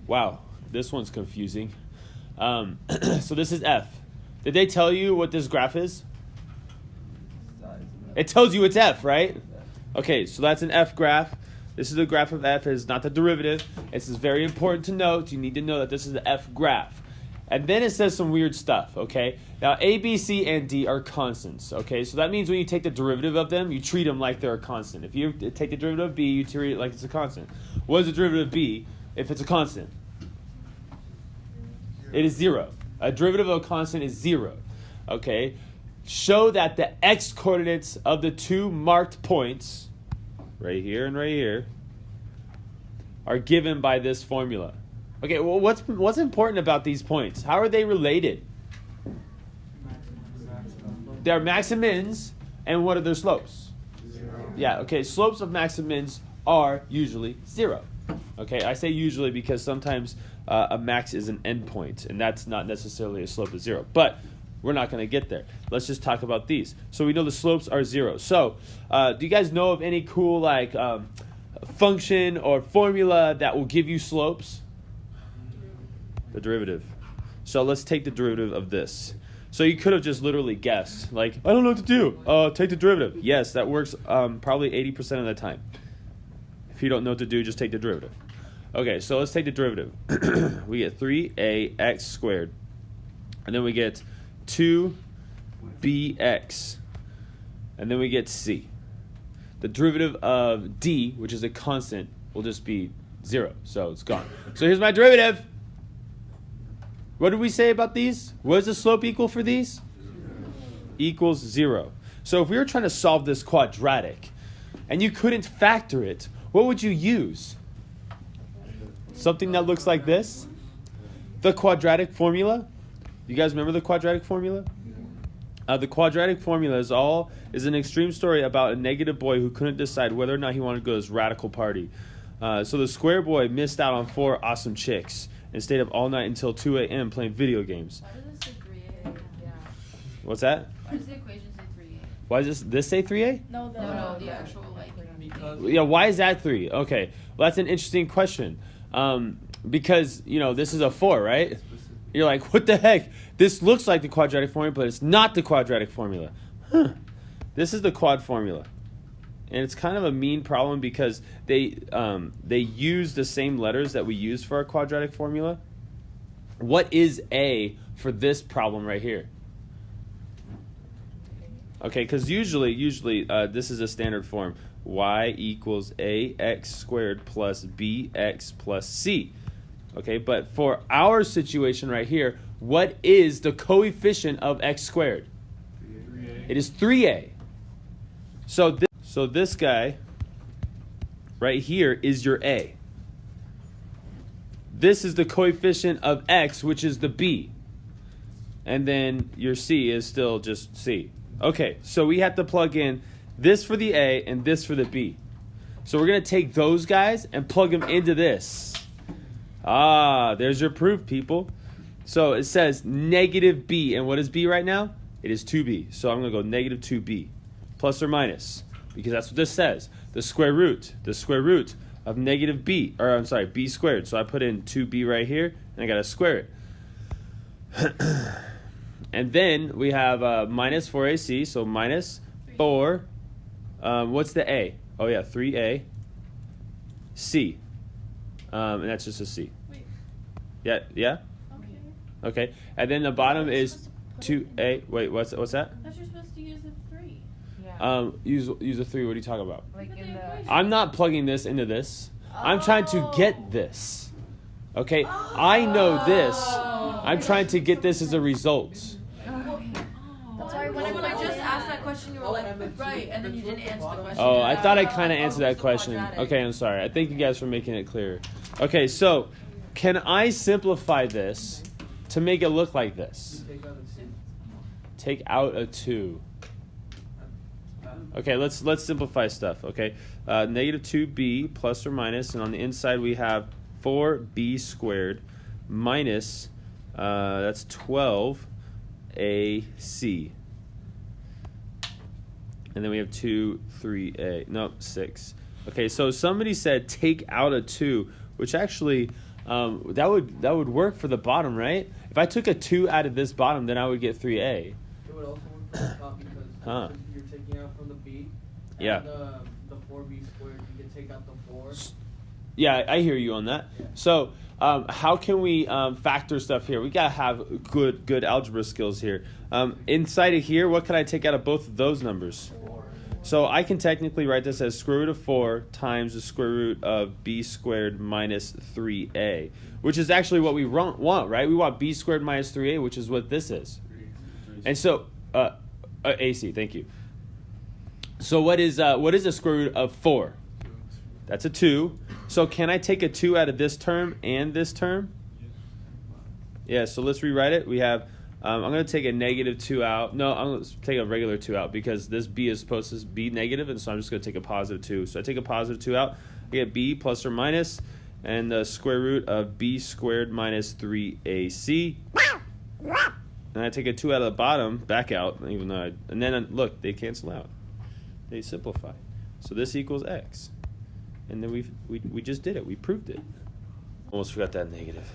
Wow, this one's confusing. So this is f. Did they tell you what this graph is? It tells you it's f, right? Okay, so that's an f graph. This is the graph of f. It's not the derivative. This is very important to note. You need to know that this is the f graph. And then it says some weird stuff, okay? Now, a, b, c, and d are constants, okay? So that means when you take the derivative of them, you treat them like they're a constant. If you take the derivative of b, you treat it like it's a constant. What is the derivative of b if it's a constant? It is 0. A derivative of a constant is 0, okay? Show that the x coordinates of the two marked points, right here and right here, are given by this formula. Okay, well, what's important about these points? How are they related? They're max and mins, and what are their slopes? 0. Yeah, okay, slopes of max and mins are usually 0. Okay, I say usually because sometimes a max is an endpoint, and that's not necessarily a slope of 0. But we're not going to get there. Let's just talk about these. So we know the slopes are 0. So do you guys know of any cool function or formula that will give you slopes? The derivative. So let's take the derivative of this. So you could have just literally guessed, like, I don't know what to do. Take the derivative. Yes, that works probably 80% of the time. If you don't know what to do, just take the derivative. Okay, so let's take the derivative. We get 3ax squared. And then we get 2bx. And then we get c. The derivative of d, which is a constant, will just be 0. So it's gone. So here's my derivative. What did we say about these? What does the slope equal for these? 0. Equals 0. So if we were trying to solve this quadratic and you couldn't factor it, what would you use? Something that looks like this? The quadratic formula? You guys remember the quadratic formula? The quadratic formula is an extreme story about a negative boy who couldn't decide whether or not he wanted to go to his radical party. So the square boy missed out on 4 awesome chicks and stayed up all night until 2 a.m. playing video games. Why does this say 3A? Yeah. What's that? Why does the equation say 3A? Why does this say 3a? No, the actual Yeah, why is that 3? Okay, well, that's an interesting question. Because, this is a 4, right? You're like, what the heck? This looks like the quadratic formula, but it's not the quadratic formula. This is the quad formula. And it's kind of a mean problem because they use the same letters that we use for our quadratic formula. What is A for this problem right here? Okay, because usually this is a standard form. Y equals ax squared plus bx plus c. Okay, but for our situation right here, what is the coefficient of x squared? 3a. It is 3a. So this guy right here is your a. This is the coefficient of x, which is the b. And then your c is still just c. Okay, so we have to plug in this for the a and this for the b. So we're going to take those guys and plug them into this. There's your proof, people. So it says negative b. And what is b right now? It is 2b. So I'm going to go negative 2b. Plus or minus. Because that's what this says. The square root of negative b. Or I'm sorry, b squared. So I put in 2b right here. And I got to square it. And then we have minus 4ac. So minus 4. What's the a? Oh yeah, 3a. C. And that's just a c. Wait. Yeah? Okay. And then the bottom is 2a. Wait, what's that? I thought you're supposed to use a 3. Yeah. Use a 3. What are you talking about? Like Look at in the the. equation. I'm not plugging this into this. I'm trying to get this. Okay? I know this. I'm trying to get this as a result. That's why when I just asked that question, you were like, right, and then you didn't answer the question. Oh, I thought I kind of answered that It's question. quadratic. Okay, I'm sorry. I thank you guys for making it clear. Okay, so can I simplify this to make it look like this? Take out a 2. Okay, let's simplify stuff. Okay, negative 2b plus or minus, and on the inside we have 4b squared minus that's 12ac. And then we have 2, 3a. Nope, 6. Okay, so somebody said take out a 2, which actually That would work for the bottom, right? If I took a 2 out of this bottom, then I would get 3a. It would also work for the top because you're taking out from the b. Yeah. And the 4b squared, you can take out the 4. Yeah, I hear you on that. Yeah. So, how can we factor stuff here? We gotta have good algebra skills here. Inside of here, what can I take out of both of those numbers? 4. So I can technically write this as square root of 4 times the square root of b squared minus 3a, which is actually what we want, right? We want b squared minus 3a, which is what this is. And so, AC, thank you. So what is the square root of 4? That's a 2. So can I take a 2 out of this term and this term? Yeah, so let's rewrite it. We have, I'm going to take a negative 2 out. No, I'm going to take a regular 2 out because this b is supposed to be negative, and so I'm just going to take a positive 2. So I take a positive 2 out. I get b plus or minus, and the square root of b squared minus 3ac. And I take a 2 out of the bottom, back out, even though and then look, they cancel out. They simplify. So this equals x. And then we just did it. We proved it. Almost forgot that negative.